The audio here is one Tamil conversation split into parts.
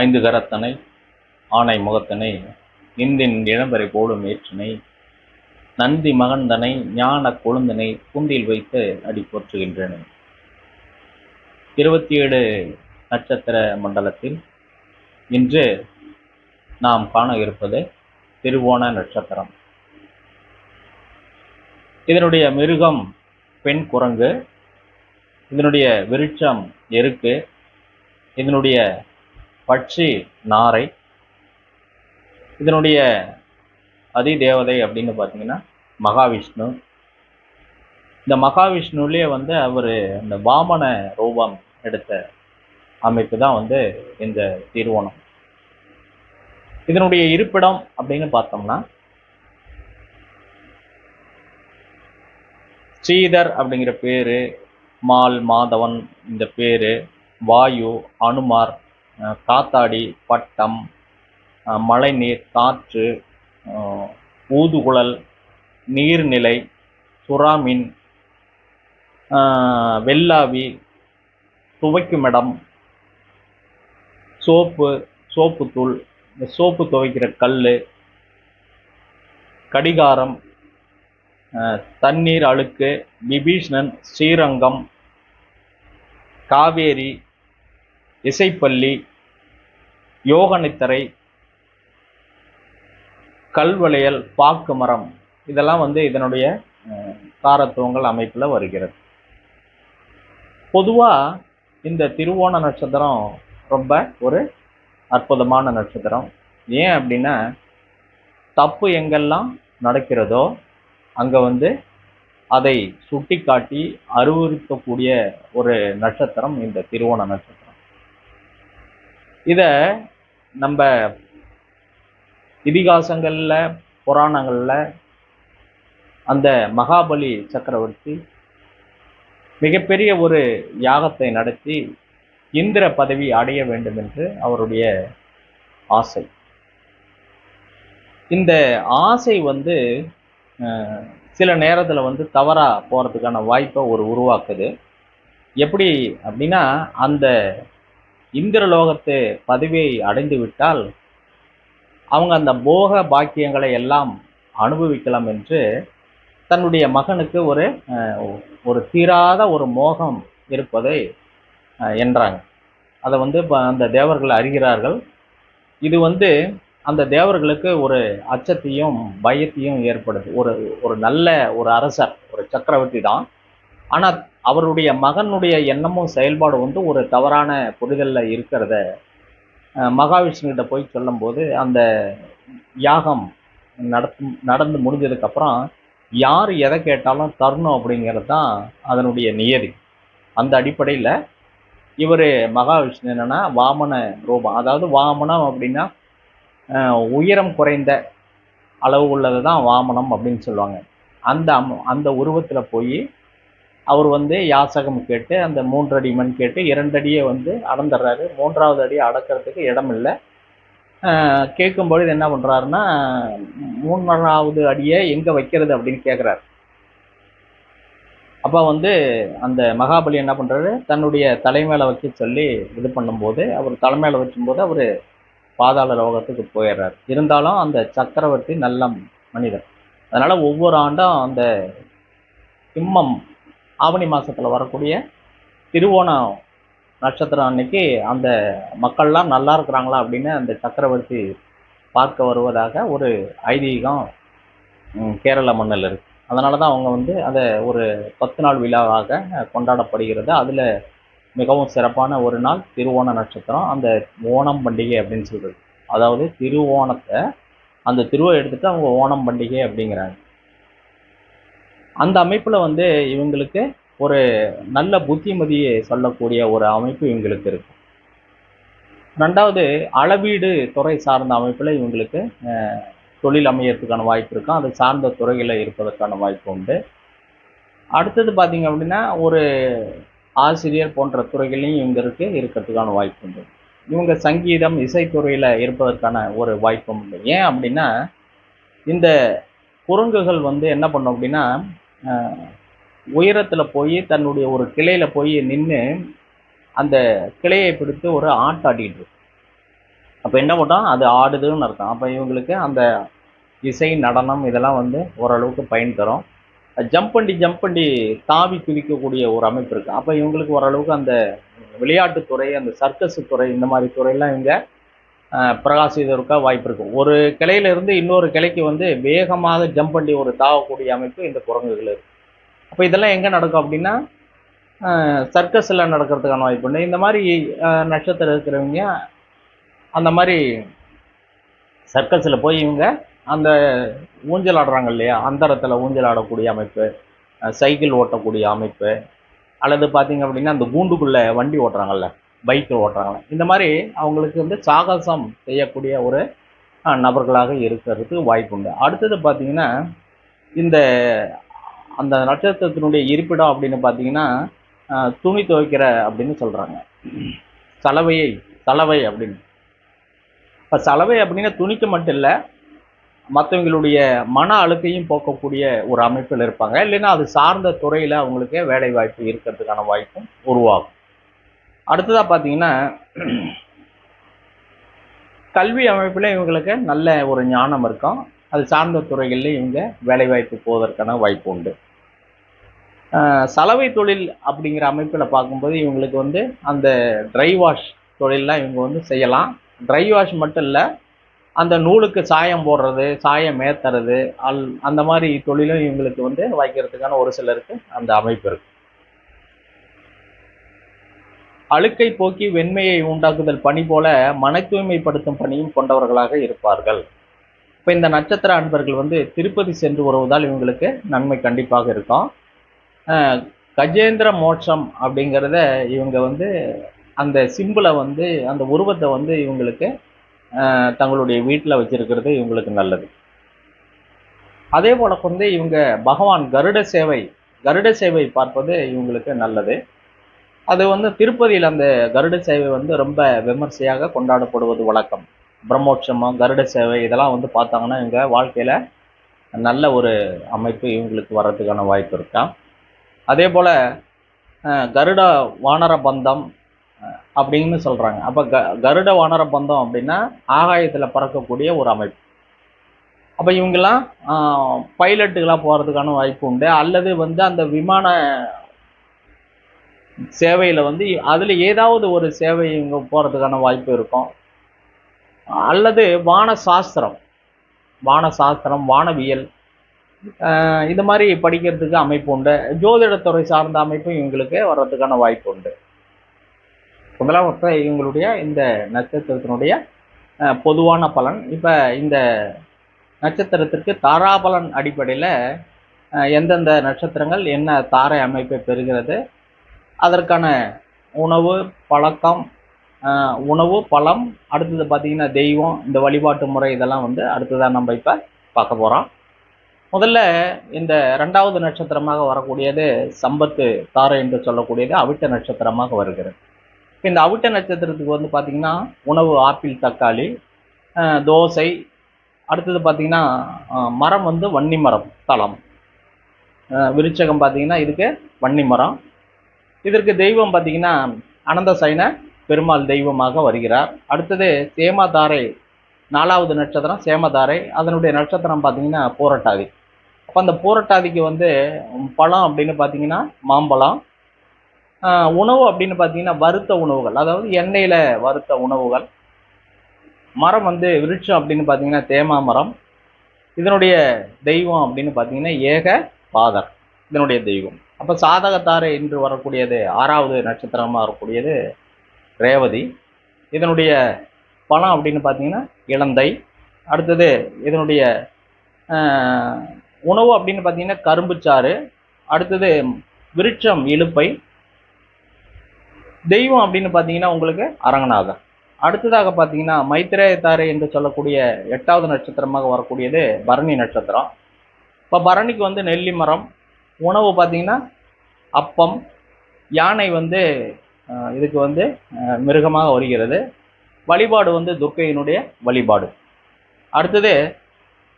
ஐந்து கரத்தனை ஆனை முகத்தனை இந்தின் இளம்பரை போடும் ஏற்றினை நந்தி மகந்தனை ஞான கொழுந்தனை குந்தில் வைத்து அடி போற்றுகின்றன. 27 நட்சத்திர மண்டலத்தில் இன்று நாம் காண இருப்பது திருவோண நட்சத்திரம். இதனுடைய மிருகம் பெண் குரங்கு, இதனுடைய விருட்சம் எருக்கு, இதனுடைய பட்சி நாரை, இதனுடைய அதிதேவதை அப்படின்னு பார்த்தீங்கன்னா மகாவிஷ்ணு. இந்த மகாவிஷ்ணுலேயே அவர் இந்த வாமன ரூபம் எடுத்த அமைப்பு தான் இந்த திருவோணம். இதனுடைய இருப்பிடம் அப்படின்னு பார்த்தோம்னா ஸ்ரீதர் அப்படிங்கிற பேரு, மால் மாதவன் இந்த பேரு, வாயு, அனுமார், காத்தாடி, பட்டம், மழைநீர், காற்று, ஊதுகுழல், நீர்நிலை, சுறாமீன், வெள்ளாவி, துவைக்குமிடம், சோப்புத்தூள், இந்த சோப்பு துவைக்கிற கல், கடிகாரம், தண்ணீர் அழுக்கு, விபீஷ்ணன், ஸ்ரீரங்கம், காவேரி, இசைப்பள்ளி, யோகனித்தரை, கல்வளையல், பாக்கு மரம், இதெல்லாம் இதனுடைய காரத்துவங்கள் அமைப்பில் வருகிறது. பொதுவாக இந்த திருவோண நட்சத்திரம் ரொம்ப ஒரு அற்புதமான நட்சத்திரம். ஏன் அப்படின்னா தப்பு எங்கெல்லாம் நடக்கிறதோ அங்கே அதை சுட்டி காட்டி அறிவுறுத்தக்கூடிய ஒரு நட்சத்திரம் இந்த திருவோண நட்சத்திரம். இதை நம்ம இதிகாசங்களில் புராணங்களில் அந்த மகாபலி சக்கரவர்த்தி மிகப்பெரிய ஒரு யாகத்தை நடத்தி இந்திர பதவி அடைய வேண்டும் என்று அவருடைய ஆசை. இந்த ஆசை சில நேரத்தில் தவறா போகிறதுக்கான வாய்ப்பை உருவாக்குது. எப்படி அப்படின்னா அந்த இந்திரலோகத்து பதவியை அடைந்து விட்டால் அவங்க அந்த போக பாக்கியங்களை எல்லாம் அனுபவிக்கலாம் என்று தன்னுடைய மகனுக்கு ஒரு தீராத ஒரு மோகம் இருப்பதை என்றாங்க. அதை அந்த தேவர்கள் அறிகிறார்கள். இது அந்த தேவர்களுக்கு ஒரு அச்சத்தையும் பயத்தையும் ஏற்படுது. ஒரு நல்ல ஒரு அரசர், ஒரு சக்கரவர்த்தி தான். ஆனால் அவருடைய மகனுடைய எண்ணமும் செயல்பாடு ஒரு தவறான புரிதலில் இருக்கிறத மகாவிஷ்ணுகிட்ட போய் சொல்லும்போது அந்த யாகம் நடந்து முடிஞ்சதுக்கப்புறம் யார் எதை கேட்டாலும் தரணும் அப்படிங்கிறது தான் அதனுடைய நியதி. அந்த அடிப்படையில் இவர் மகாவிஷ்ணு என்னன்னா வாமன ரூபம், அதாவது வாமனம் அப்படின்னா உயரம் குறைந்த அளவு உள்ளது தான் வாமனம் அப்படின்னு சொல்லுவாங்க. அந்த உருவத்தில் போய் அவர் யாசகம் கேட்டு அந்த 3 அடி மண் கேட்டு 2 அடியை அளந்துடுறாரு. 3வது அடியை அடக்கிறதுக்கு இடம் இல்லை. கேட்கும்பொழுது என்ன பண்ணுறாருன்னா 3வது அடியை எங்கே வைக்கிறது அப்படின்னு கேட்குறாரு. அப்போ அந்த மகாபலி என்ன பண்ணுறாரு, தன்னுடைய தலைமையில வச்சு சொல்லி இது பண்ணும்போது அவர் தலைமையில வச்சும்போது அவர் பாதாள லோகத்துக்கு போயிடுறாரு. இருந்தாலும் அந்த சக்கரவர்த்தி நல்ல மனிதர். அதனால் ஒவ்வொரு ஆண்டும் அந்த சிம்மம் ஆவணி மாதத்தில் வரக்கூடிய திருவோணம் நட்சத்திரம் அன்னைக்கு அந்த மக்கள்லாம் நல்லா இருக்கிறாங்களா அப்படின்னு அந்த சக்கரவர்த்தி பார்க்க வருவதாக ஒரு ஐதீகம் கேரள மண்ணில் இருக்குது. அதனால தான் அவங்க அதை ஒரு 10 நாள் விழாவாக கொண்டாடப்படுகிறது. அதில் மிகவும் சிறப்பான ஒரு நாள் திருவோண நட்சத்திரம், அந்த ஓணம் பண்டிகை அப்படின்னு சொல்கிறது. அதாவது திருவோணத்தை அந்த திருவை எடுத்துகிட்டு அவங்க ஓணம் பண்டிகை அப்படிங்கிறாங்க. அந்த அமைப்பில் இவங்களுக்கு ஒரு நல்ல புத்திமதியை சொல்லக்கூடிய ஒரு அமைப்பு இவங்களுக்கு இருக்கு. 2வது அளவீடு துறை சார்ந்த அமைப்பில் இவங்களுக்கு தொழில் அமையறதுக்கான வாய்ப்பு இருக்கும். அது சார்ந்த துறைகளில் இருப்பதற்கான வாய்ப்பு உண்டு. அடுத்தது பார்த்தீங்க அப்படின்னா ஒரு ஆசிரியர் போன்ற துறைகளையும் இவங்களுக்கு இருக்கிறதுக்கான வாய்ப்பு உண்டு. இவங்க சங்கீதம் இசைத்துறையில் இருப்பதற்கான ஒரு வாய்ப்பும் உண்டு. ஏன் அப்படின்னா இந்த குரங்குகள் என்ன பண்ணும் அப்படின்னா உயரத்தில் போய் தன்னுடைய ஒரு கிளையில் போய் நின்று அந்த கிளையை பிடித்து ஒரு ஆட்டாடிட்டு இருக்கும். அப்போ என்ன பண்ணோம், அது ஆடுதுன்னு அர்த்தம். அப்போ இவங்களுக்கு அந்த இசை நடனம் இதெல்லாம் வந்து ஓரளவுக்கு பயன் தரும். ஜம்ப் பண்ணி தாவி குதிக்கக்கூடிய ஒரு அமைப்பு இருக்கு. அப்போ இவங்களுக்கு ஓரளவுக்கு அந்த விளையாட்டுத்துறை, அந்த சர்க்கஸ் துறை, இந்த மாதிரி துறையெல்லாம் இவங்க பிரகாசிக்கிறதுக்காக வாய்ப்பு இருக்கு. ஒரு கிளையில இருந்து இன்னொரு கிளைக்கு வந்து வேகமாக ஜம்ப் பண்ணி ஒரு தாவக்கூடிய அமைப்பு இந்த குரங்குகள் இருக்கு. அப்போ இதெல்லாம் எங்க நடக்கும் அப்படின்னா சர்க்கஸ்ல நடக்கிறதுக்கான வாய்ப்பு உண்டு. இந்த மாதிரி நட்சத்திரம் இருக்கிறவங்க அந்த மாதிரி சர்க்கஸில் போய் இவங்க அந்த ஊஞ்சல் ஆடுறாங்க இல்லையா, அந்தரத்தில் ஊஞ்சல் ஆடக்கூடிய அமைப்பு, சைக்கிள் ஓட்டக்கூடிய அமைப்பு, அல்லது பார்த்தீங்க அப்படின்னா அந்த கூண்டுக்குள்ளே வண்டி ஓட்டுறாங்கல்ல, பைக்கு ஓட்டுறாங்கல்ல, இந்த மாதிரி அவங்களுக்கு வந்து சாகசம் செய்யக்கூடிய ஒரு நபர்களாக இருக்கிறதுக்கு வாய்ப்பு உண்டு. அடுத்தது பார்த்தீங்கன்னா இந்த அந்த நட்சத்திரத்தினுடைய இருப்பிடம் அப்படின்னு பார்த்தீங்கன்னா துணி துவைக்கிற அப்படின்னு சொல்கிறாங்க, சலவை அப்படின்னு. இப்போ சலவை அப்படின்னா துணிக்கு மட்டும் இல்லை, மற்றவங்களுடைய மன அழுக்கையும் போக்கக்கூடிய ஒரு அமைப்பில் இருப்பாங்க. இல்லைன்னா அது சார்ந்த துறையில் அவங்களுக்கு வேலை வாய்ப்பு இருக்கிறதுக்கான வாய்ப்பும் உருவாகும். அடுத்ததாக பார்த்தீங்கன்னா கல்வி அமைப்பில் இவங்களுக்கு நல்ல ஒரு ஞானம் இருக்கும். அது சார்ந்த துறைகளில் இவங்க வேலை வாய்ப்பு போவதற்கான வாய்ப்பு உண்டு. சலவை தொழில் அப்படிங்கிற அமைப்பில் பார்க்கும்போது இவங்களுக்கு வந்து அந்த ட்ரை வாஷ் தொழிலெலாம் இவங்க வந்து செய்யலாம். ட்ரை வாஷ் மட்டும் இல்லை, அந்த நூலுக்கு சாயம் போடுறது, சாயம் ஏற்றுறது, அந்த மாதிரி தொழிலும் இவங்களுக்கு வந்து வைக்கிறதுக்கான ஒரு சிலருக்கு அந்த அமைப்பு இருக்கு. அழுக்கை போக்கி வெண்மையை உண்டாக்குதல் பணி போல மன தூய்மைப்படுத்தும் பணியும் கொண்டவர்களாக இருப்பார்கள். இப்போ இந்த நட்சத்திர அன்பர்கள் வந்து திருப்பதி சென்று வருவதால் இவங்களுக்கு நன்மை கண்டிப்பாக இருக்கும். கஜேந்திர மோட்சம் அப்படிங்கிறத இவங்க வந்து அந்த சிம்பிளை வந்து அந்த உருவத்தை வந்து இவங்களுக்கு தங்களுடைய வீட்டில் வச்சிருக்கிறது இவங்களுக்கு நல்லது. அதே போல வந்து இவங்க பகவான் கருட சேவை பார்ப்பது இவங்களுக்கு நல்லது. அது வந்து திருப்பதியில் அந்த கருட சேவை வந்து ரொம்ப விமர்சையாக கொண்டாடப்படுவது வழக்கம். பிரம்மோற்சவம், கருட சேவை இதெல்லாம் வந்து பார்த்தாங்கன்னா இவங்க வாழ்க்கையில் நல்ல ஒரு அமைப்பு இவங்களுக்கு வர்றதுக்கான வாய்ப்பு இருக்கா. அதே போல் கருட வானர பந்தம் அப்படின்னு சொல்கிறாங்க. அப்போ கருட வானர பந்தம் அப்படின்னா ஆகாயத்தில் பறக்கக்கூடிய ஒரு அமைப்பு. அப்போ இவங்கெல்லாம் பைலட்டுகளாக போகிறதுக்கான வாய்ப்பு உண்டு. அல்லது வந்து அந்த விமான சேவையில் வந்து அதில் ஏதாவது ஒரு சேவை இவங்க போகிறதுக்கான வாய்ப்பு இருக்கும். அல்லது வானசாஸ்திரம், வானவியல் இது மாதிரி படிக்கிறதுக்கு அமைப்பு உண்டு. ஜோதிடத்துறை சார்ந்த அமைப்பும் இவங்களுக்கு வர்றதுக்கான வாய்ப்பு உண்டு. முதலாவது இவங்களுடைய இந்த நட்சத்திரத்தினுடைய பொதுவான பலன். இப்போ இந்த நட்சத்திரத்திற்கு தாராபலன் அடிப்படையில் எந்தெந்த நட்சத்திரங்கள் என்ன தாரை அமைப்பை பெறுகிறது, அதற்கான உணவு பழக்கம், உணவு பழம், அடுத்தது பார்த்திங்கன்னா தெய்வம், இந்த வழிபாட்டு முறை, இதெல்லாம் வந்து அடுத்ததான் நம்ம இப்போ பார்க்க போகிறோம். முதல்ல இந்த 2வது நட்சத்திரமாக வரக்கூடியது சம்பத்து தாரை என்று சொல்லக்கூடியது அவிட்ட நட்சத்திரமாக வருகிறது. இப்போ இந்த அவிட்ட நட்சத்திரத்துக்கு வந்து பார்த்திங்கன்னா உணவு ஆப்பிள், தக்காளி, தோசை, அடுத்தது பார்த்திங்கன்னா மரம் வந்து வன்னி மரம், தளம், விருச்சகம் பார்த்திங்கன்னா இதுக்கு வன்னி மரம். இதற்கு தெய்வம் பார்த்திங்கன்னா அனந்த சைன பெருமாள் தெய்வமாக வருகிறார். அடுத்தது சேமதாரை, 4வது நட்சத்திரம் சேமதாரை, அதனுடைய நட்சத்திரம் பார்த்திங்கன்னா பூரட்டாதி. அப்போ அந்த பூரட்டாதிக்கு வந்து பழம் அப்படின்னு பார்த்தீங்கன்னா மாம்பழம், உணவு அப்படின்னு பார்த்தீங்கன்னா வறுத்த உணவுகள், அதாவது எண்ணெயில் வறுத்த உணவுகள். மரம் வந்து விருட்சம் அப்படின்னு பார்த்தீங்கன்னா தேமா மரம். இதனுடைய தெய்வம் அப்படின்னு பார்த்தீங்கன்னா ஏக பாதர், இதனுடைய தெய்வம். அப்போ சாதகத்தாரை என்று வரக்கூடியது 6வது நட்சத்திரமாக வரக்கூடியது ரேவதி. இதனுடைய பழம் அப்படின்னு பார்த்தீங்கன்னா இளந்தை. அடுத்தது இதனுடைய உணவு அப்படின்னு பார்த்தீங்கன்னா கரும்புச்சாறு. அடுத்தது விருட்சம் இலுப்பை. தெய்வம் அப்படின்னு பார்த்தீங்கன்னா உங்களுக்கு அரங்கநாதர். அடுத்ததாக பார்த்தீங்கன்னா மைத்திரேய தாரை என்று சொல்லக்கூடிய 8வது நட்சத்திரமாக வரக்கூடியது பரணி நட்சத்திரம். இப்போ பரணிக்கு வந்து நெல்லி மரம். உணவு பார்த்தீங்கன்னா அப்பம். யானை வந்து இதுக்கு வந்து மிருகமாக வருகிறது. வழிபாடு வந்து துர்க்கையினுடைய வழிபாடு. அடுத்தது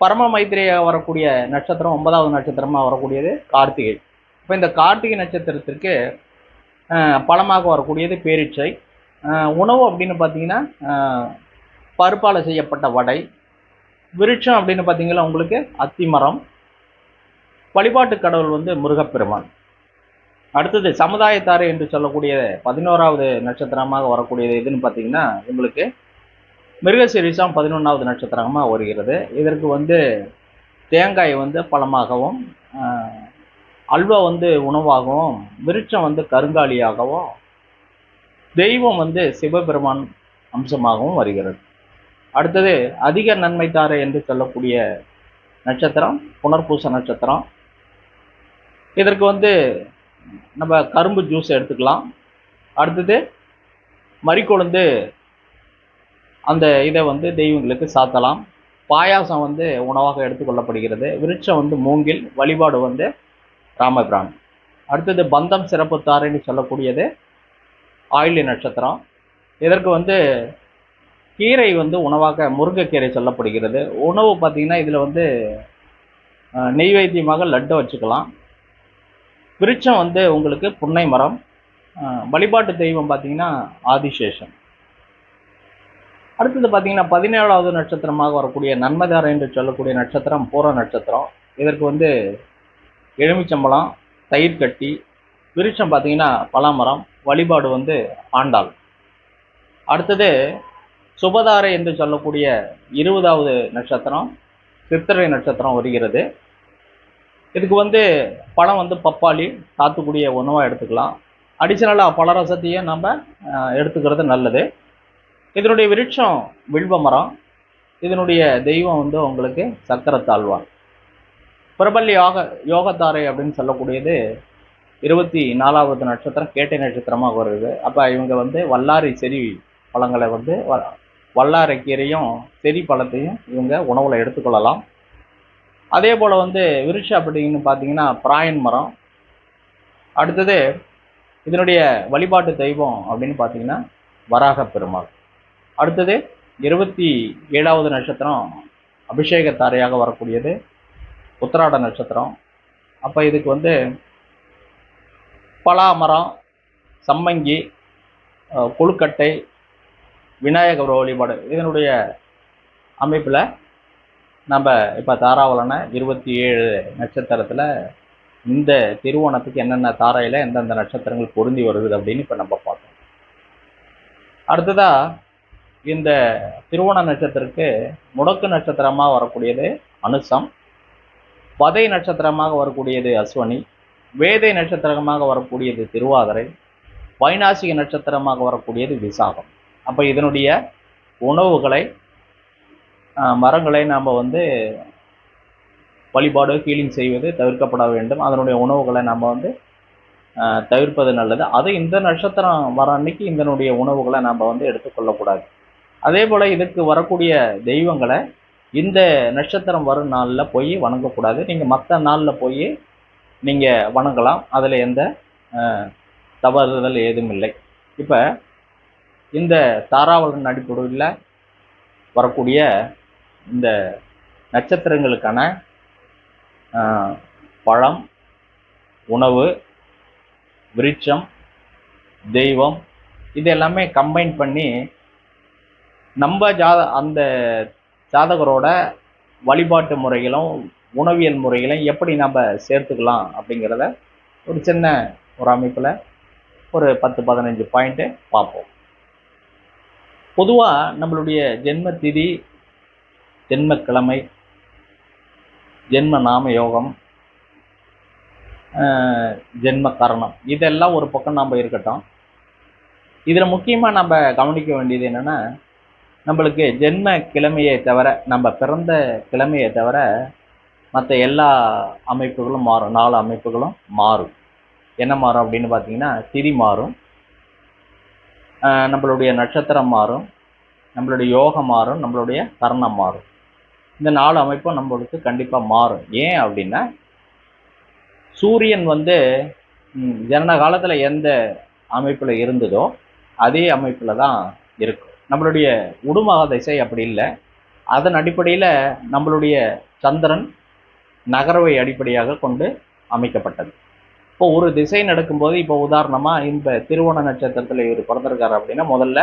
பரம மைத்திரையாக வரக்கூடிய நட்சத்திரம் 9வது நட்சத்திரமாக வரக்கூடியது கார்த்திகை. இப்போ இந்த கார்த்திகை நட்சத்திரத்திற்கு பழமாக வரக்கூடியது பேரீச்சை. உணவு அப்படின்னு பார்த்தீங்கன்னா பருப்பால் செய்யப்பட்ட வடை. விருட்சம் அப்படின்னு பார்த்தீங்கன்னா உங்களுக்கு அத்திமரம். வழிபாட்டு கடவுள் வந்து முருகப்பெருமான். அடுத்தது சமுதாயத்தாறு என்று சொல்லக்கூடிய 11வது நட்சத்திரமாக வரக்கூடியது எதுன்னு பார்த்தீங்கன்னா உங்களுக்கு மிருகசீரிஷம் 11வது நட்சத்திரமாக வருகிறது. இதற்கு வந்து தேங்காய் வந்து பழமாகவும், அல்வா வந்து உணவாகவும், விருட்சம் வந்து கருங்காலியாகவும், தெய்வம் வந்து சிவபெருமான் அம்சமாகவும் வருகிறது. அடுத்தது அதிக நன்மை தார என்று சொல்லக்கூடிய நட்சத்திரம் புனர்பூச நட்சத்திரம். இதற்கு வந்து நம்ம கரும்பு ஜூஸ் எடுத்துக்கலாம். அடுத்தது மறிக்கொழுந்து அந்த இதை வந்து தெய்வங்களுக்கு சாத்தலாம். பாயாசம் வந்து உணவாக எடுத்துக்கொள்ளப்படுகிறது. விருட்சம் வந்து மூங்கில். வழிபாடு வந்து ராமபிரான். அடுத்தது பந்தம் சிறப்பு தாரைன்னு சொல்லக்கூடியது ஆயில்ய நட்சத்திரம். இதற்கு வந்து கீரை வந்து உணவாக முருங்கைக்கீரை சொல்லப்படுகிறது. உணவு பார்த்தீங்கன்னா இதில் வந்து நெய்வேத்தியமாக லட்டு வச்சுக்கலாம். விருட்சம் வந்து உங்களுக்கு புன்னை மரம். வழிபாட்டு தெய்வம் பார்த்தீங்கன்னா ஆதிசேஷன். அடுத்தது பார்த்தீங்கன்னா 17வது நட்சத்திரமாக வரக்கூடிய நன்மதாரம் என்று சொல்லக்கூடிய நட்சத்திரம் பூர நட்சத்திரம். இதற்கு வந்து எலுமிச்சம்பழம், தயிர் கட்டி. விருட்சம் பார்த்தீங்கன்னா பலாமரம். வழிபாடு வந்து ஆண்டாள். அடுத்தது சுபதாரை என்று சொல்லக்கூடிய 20வது நட்சத்திரம் சித்திரை நட்சத்திரம் வருகிறது. இதுக்கு வந்து பழம் வந்து பப்பாளி, சாத்துக்குடிய உணவாக எடுத்துக்கலாம். அடிஷனலாக பல ரசத்தையும் நம்ம எடுத்துக்கிறது நல்லது. இதனுடைய விருட்சம் வில்வ மரம். இதனுடைய தெய்வம் வந்து உங்களுக்கு சக்கரத்தாழ்வார். பிரபல்ய யோகத்தாரை அப்படின்னு சொல்லக்கூடியது 24வது நட்சத்திரம் கேட்டை நட்சத்திரமாக வருது. அப்போ இவங்க வந்து வல்லாரை செடி பழங்களை வந்து வல்லாரை கீரையும் செடி பழத்தையும் இவங்க உணவில் எடுத்துக்கொள்ளலாம். அதே போல் வந்து விருட்சம் அப்படின்னு பார்த்தீங்கன்னா பிராயன் மரம். அடுத்தது இதனுடைய வழிபாட்டு தெய்வம் அப்படின்னு பார்த்தீங்கன்னா வராக பெருமாள். அடுத்தது 27வது நட்சத்திரம் அபிஷேக தாரையாக வரக்கூடியது உத்திராட நட்சத்திரம். அப்போ இதுக்கு வந்து பலாமரம், சம்மங்கி, கொழுக்கட்டை, விநாயகர் வழிபாடு இதனுடைய அமைப்பில் நம்ம இப்போ தாராவளன 27 நட்சத்திரத்தில் இந்த திருவோணத்துக்கு என்னென்ன தாரையில் எந்தெந்த நட்சத்திரங்கள் பொருந்தி வருது அப்படின்னு இப்போ நம்ம பார்த்தோம். அடுத்ததாக இந்த திருவோண நட்சத்திரத்துக்கு முடக்கு நட்சத்திரமாக வரக்கூடியது அனுசம். வதை நட்சத்திரமாக வரக்கூடியது அஸ்வனி. வேதை நட்சத்திரமாக வரக்கூடியது திருவாதிரை. வைநாசிக நட்சத்திரமாக வரக்கூடியது விசாகம். அப்போ இதனுடைய உணவுகளை மரங்களை நாம் வந்து வழிபாடு ஹீலிங் செய்வது தவிர்க்கப்பட வேண்டும். அதனுடைய உணவுகளை நம்ம வந்து தவிர்ப்பது நல்லது. அது இந்த நட்சத்திரம் வர அன்னைக்கு இதனுடைய உணவுகளை நம்ம வந்து எடுத்துக்கொள்ளக்கூடாது. அதே போல் இதுக்கு வரக்கூடிய தெய்வங்களை இந்த நட்சத்திரம் வரும் நாளில் போய் வணங்கக்கூடாது. நீங்கள் மற்ற நாளில் போய் நீங்கள் வணங்கலாம். அதில் எந்த தவறுதல் ஏதும் இல்லை. இப்போ இந்த தாராவளன் அடிப்படையில் வரக்கூடிய இந்த நட்சத்திரங்களுக்கான பழம், உணவு, விருட்சம், தெய்வம் இது எல்லாமே கம்பைன் பண்ணி நம்ம அந்த ஜாதகரோட வழிபாட்டு முறைகளும் உணவியல் முறைகளும் எப்படி நம்ம சேர்த்துக்கலாம் அப்படிங்கிறத ஒரு சின்ன ஒரு அமைப்பில் ஒரு 10-15 பாயிண்ட்டு பார்ப்போம். பொதுவாக நம்மளுடைய ஜென்ம திதி, ஜென்மக்கிழமை, ஜென்ம நாம யோகம், ஜென்ம கரணம் இதெல்லாம் ஒரு பக்கம் நம்ம இருக்கட்டும். இதில் முக்கியமாக நம்ம கவனிக்க வேண்டியது என்னென்னா, நம்மளுக்கு ஜென்ம கிழமையை தவிர, நம்ம பிறந்த கிழமையை தவிர மற்ற எல்லா அமைப்புகளும் மாறும். 4 அமைப்புகளும் மாறும். என்ன மாறும் அப்படின்னு பார்த்தீங்கன்னா, திதி மாறும், நம்மளுடைய நட்சத்திரம் மாறும், நம்மளுடைய யோகம் மாறும், நம்மளுடைய கரணம் மாறும். இந்த 4 அமைப்பும் நம்மளுக்கு கண்டிப்பாக மாறும். ஏன் அப்படின்னா, சூரியன் வந்து ஜனன காலத்தில் எந்த அமைப்பில் இருந்ததோ அதே அமைப்பில் தான் இருக்கும். நம்மளுடைய உடுமக திசை அப்படி இல்லை. அதன் அடிப்படையில் நம்மளுடைய சந்திரன் நகர்வை அடிப்படையாக கொண்டு அமைக்கப்பட்டது. இப்போ ஒரு திசை நடக்கும்போது, இப்போ உதாரணமாக இந்த திருவோண நட்சத்திரத்தில் இவர் பிறந்திருக்காரு அப்படின்னா முதல்ல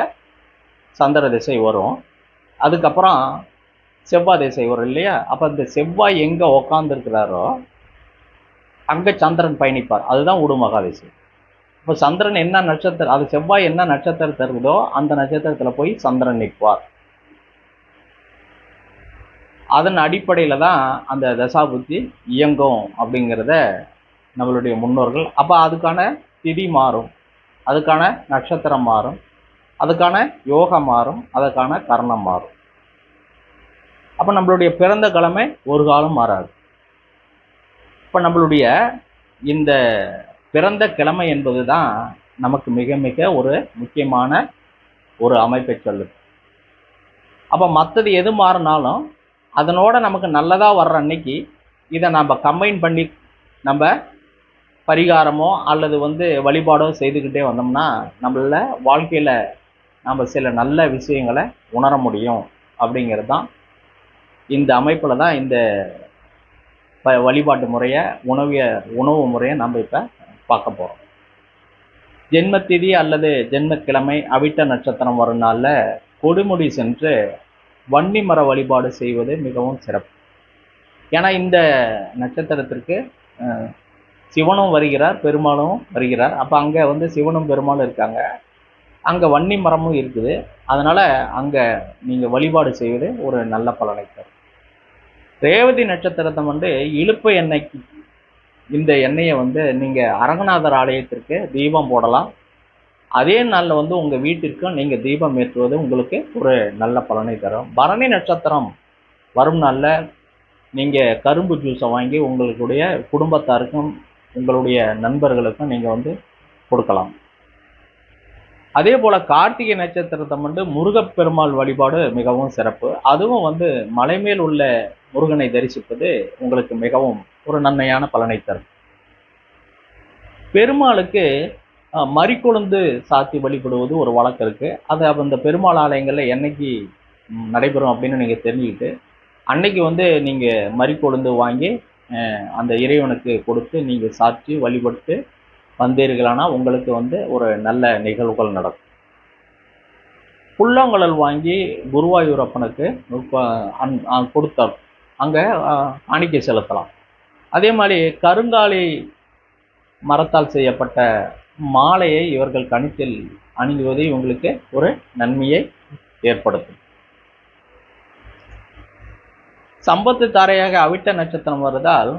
சந்திர திசை வரும். அதுக்கப்புறம் செவ்வாய் திசை வரும் இல்லையா? அப்போ இந்த செவ்வாய் எங்கே உக்காந்துருக்கிறாரோ அங்கே சந்திரன் பயணிப்பார். அதுதான் உடு மகாதிசை. இப்போ சந்திரன் என்ன நட்சத்திரம், அது செவ்வாய் என்ன நட்சத்திரத்தில் இருக்குதோ அந்த நட்சத்திரத்தில் போய் சந்திரன் நிற்பார். அதன் அடிப்படையில் தான் அந்த தசாபுத்தி இயங்கும் அப்படிங்கிறத நம்மளுடைய முன்னோர்கள். அப்போ அதுக்கான திதி மாறும், அதுக்கான நட்சத்திரம் மாறும், அதுக்கான யோகம் மாறும், அதுக்கான கரணம் மாறும். அப்போ நம்மளுடைய பிறந்த கிழமை ஒரு காலம் மாறாது. இப்போ நம்மளுடைய இந்த பிறந்த கிழமை என்பது தான் நமக்கு மிக மிக ஒரு முக்கியமான ஒரு அமைப்பை சொல்லுது. அப்போ மற்றது எது மாறினாலும் அதனோட நமக்கு நல்லதாக வர்ற அன்னைக்கு இதை நம்ம கம்பைன் பண்ணி நம்ம பரிகாரமோ அல்லது வழிபாடோ செய்துக்கிட்டே வந்தோம்னா நம்மள வாழ்க்கையில் நம்ம சில நல்ல விஷயங்களை உணர முடியும். அப்படிங்கிறது தான் இந்த அமைப்பில் தான் இந்த வழிபாட்டு முறையை, உணவு முறையை நம்ம இப்போ பார்க்க போகிறோம். ஜென்மத்திதி அல்லது ஜென்மக்கிழமை அவிட்ட நட்சத்திரம் வரும் நாளில் கொடுமுடி சென்று வன்னி மர வழிபாடு செய்வது மிகவும் சிறப்பு. ஏன்னா இந்த நட்சத்திரத்திற்கு சிவனும் வருகிறார், பெருமாளும் வருகிறார். அப்போ அங்கே சிவனும் பெருமாளும் இருக்காங்க, அங்கே வன்னி மரமும் இருக்குது. அதனால் அங்கே நீங்கள் வழிபாடு செய்வது ஒரு நல்ல பலனை தரும். ரேவதி நட்சத்திரத்தை இழுப்பு எண்ணெய்க்கு இந்த எண்ணெயை நீங்கள் அரங்கநாதர் ஆலயத்திற்கு தீபம் போடலாம். அதே நாளில் உங்கள் வீட்டிற்கும் நீங்கள் தீபம் ஏற்றுவது உங்களுக்கு ஒரு நல்ல பலனை தரும். பரணி நட்சத்திரம் வரும் நாளில் நீங்கள் கரும்பு ஜூஸை வாங்கி உங்களுடைய குடும்பத்தாருக்கும் உங்களுடைய நண்பர்களுக்கும் நீங்கள் கொடுக்கலாம். அதே போல் கார்த்திகை நட்சத்திரத்தை முருகப்பெருமாள் வழிபாடு மிகவும் சிறப்பு. அதுவும் மலை மேல் உள்ள முருகனை தரிசிப்பது உங்களுக்கு மிகவும் ஒரு நன்மையான பலனை தரும். பெருமாளுக்கு மறிக்கொழுந்து சாத்தி வழிபடுவது ஒரு வழக்கம் இருக்குது. அது அந்த பெருமாள் ஆலயங்களில் என்னைக்கு நடைபெறும் அப்படின்னு நீங்கள் தெரிஞ்சுக்கிட்டு அன்னைக்கு நீங்கள் மறிக்கொழுந்து வாங்கி அந்த இறைவனுக்கு கொடுத்து நீங்கள் சாற்றி வழிபட்டு வந்தீர்களானால் உங்களுக்கு ஒரு நல்ல நிகழ்வுகள் நடக்கும். புல்லாங்குழல் வாங்கி குருவாயூரப்பனுக்கு கொடுத்தால் அங்கே காணிக்கை செலுத்தலாம். அதே மாதிரி கருங்காலி மரத்தால் செய்யப்பட்ட மாலையை இவர்கள் கணித்தில் அணிந்துவது இவங்களுக்கு ஒரு நன்மையை ஏற்படுத்தும். சம்பத்து தாரையாக அவிட்ட நட்சத்திரம் வருதால்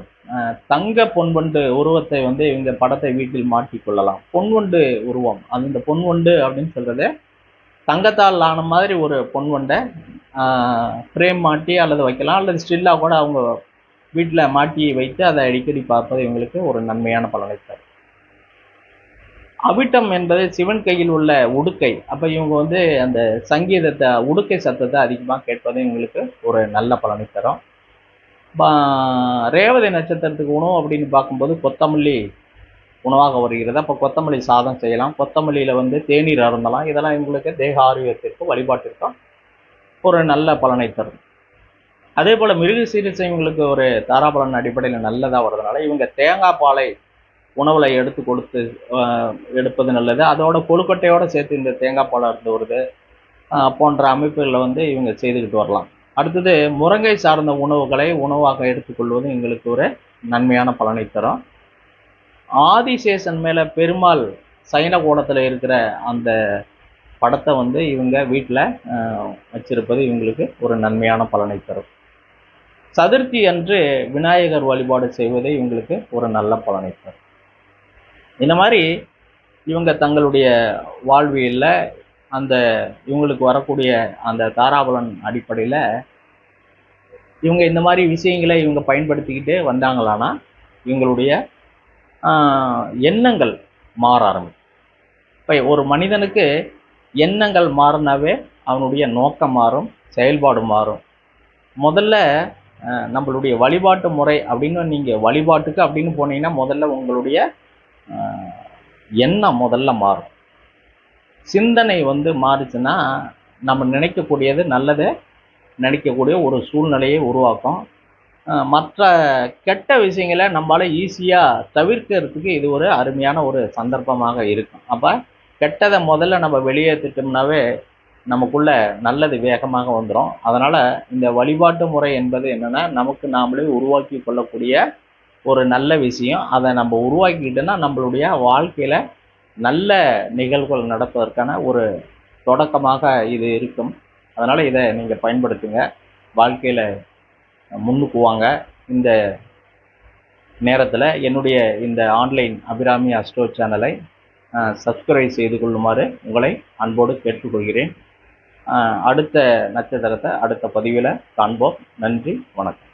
தங்க பொன்வண்டு உருவத்தை இவங்க படத்தை வீட்டில் மாட்டிக்கொள்ளலாம். பொன்வண்டு உருவம், அந்த பொன்வண்டு அப்படின்னு சொல்றது தங்கத்தால் ஆன மாதிரி ஒரு பொன்வண்டை ஃப்ரேம் மாட்டி அல்லது வைக்கலாம், அல்லது ஸ்டில்லாக கூட அவங்க வீட்டில் மாட்டி வைத்து அதை அடிக்கடி பார்ப்பது இவங்களுக்கு ஒரு நன்மையான பலனை தரும். அவிட்டம் என்பது சிவன் கையில் உள்ள உடுக்கை. அப்போ இவங்க அந்த சங்கீதத்தை, உடுக்கை சத்தத்தை அதிகமாக கேட்பது இவங்களுக்கு ஒரு நல்ல பலனை தரும். ரேவதி நட்சத்திரத்துக்கு உணவு அப்படின்னு பார்க்கும்போது கொத்தமல்லி உணவாக வருகிறது. அப்போ கொத்தமல்லி சாதம் செய்யலாம், கொத்தமல்லியில் தேநீர் அருந்தலாம். இதெல்லாம் இவங்களுக்கு தேக ஆரோக்கியத்திற்கும் வழிபாட்டிற்கும் ஒரு நல்ல பலனை தரும். அதே போல் மிருகசீரிசை இவங்களுக்கு ஒரு தாராபலன் அடிப்படையில் நல்லதாக வர்றதுனால இவங்க தேங்காய் பாலை உணவில் எடுப்பது நல்லது. அதோட கொழுக்கட்டையோடு சேர்த்து இந்த தேங்காய் பாலை இருந்து வருது போன்ற அமைப்புகளில் இவங்க செய்துக்கிட்டு வரலாம். அடுத்தது முருங்கை சார்ந்த உணவுகளை உணவாக எடுத்துக்கொள்வது எங்களுக்கு ஒரு நன்மையான பலனை தரும். ஆதிசேஷன் மேலே பெருமாள் சைன கோணத்தில் இருக்கிற அந்த படத்தை இவங்க வீட்டில் வச்சிருப்பது இவங்களுக்கு ஒரு நன்மையான பலனை தரும். சதுர்த்தி அன்று விநாயகர் வழிபாடு செய்வதை இவங்களுக்கு ஒரு நல்ல பலனை தரும். இந்த மாதிரி இவங்க தங்களுடைய வாழ்வியலில் அந்த இவங்களுக்கு வரக்கூடிய அந்த தாராபலன் அடிப்படையில் இவங்க இந்த மாதிரி விஷயங்களை இவங்க பயன்படுத்திக்கிட்டு வந்தாங்களானா இவங்களுடைய எண்ணங்கள் மாற ஆரம்பிக்கும். இப்போ ஒரு மனிதனுக்கு எண்ணங்கள் மாறினாவே அவனுடைய நோக்கம் மாறும், செயல்பாடு மாறும். முதல்ல நம்மளுடைய வழிபாட்டு முறை அப்படின்னு நீங்கள் வழிபாட்டுக்கு அப்படின்னு போனீங்கன்னா முதல்ல உங்களுடைய எண்ணம் முதல்ல மாறும். சிந்தனை மாறுச்சுன்னா நம்ம நினைக்கக்கூடியது நல்லதை நினைக்கக்கூடிய ஒரு சூழ்நிலையை உருவாக்கும். மற்ற கெட்ட விஷயங்களை நம்மளால் ஈஸியாக தவிர்க்கிறதுக்கு இது ஒரு அருமையான ஒரு சந்தர்ப்பமாக இருக்கும். அப்போ கெட்டதை முதல்ல நம்ம வெளியேற்றிட்டோம்னாவே நமக்குள்ள நல்லது வேகமாக வந்துடும். அதனால் இந்த வழிபாட்டு முறை என்பது என்னென்னா, நமக்கு நாமளே உருவாக்கி கொள்ளக்கூடிய ஒரு நல்ல விஷயம். அதை நம்ம உருவாக்கிக்கிட்டோன்னா நம்மளுடைய வாழ்க்கையில் நல்ல நிகழ்வுகள் நடப்பதற்கான ஒரு தொடக்கமாக இது இருக்கும். அதனால் இதை நீங்கள் பயன்படுத்துங்க, வாழ்க்கையில் முன்னுக்கு வாங்க. இந்த நேரத்தில் என்னுடைய இந்த ஆன்லைன் அபிராமி அஸ்ட்ரோ சேனலை சப்ஸ்கிரைப் செய்து கொள்ளுமாறு உங்களை அன்போடு கேட்டுக்கொள்கிறேன். அடுத்த நட்சத்திரத்தை அடுத்த பதிவில் காண்போம். நன்றி, வணக்கம்.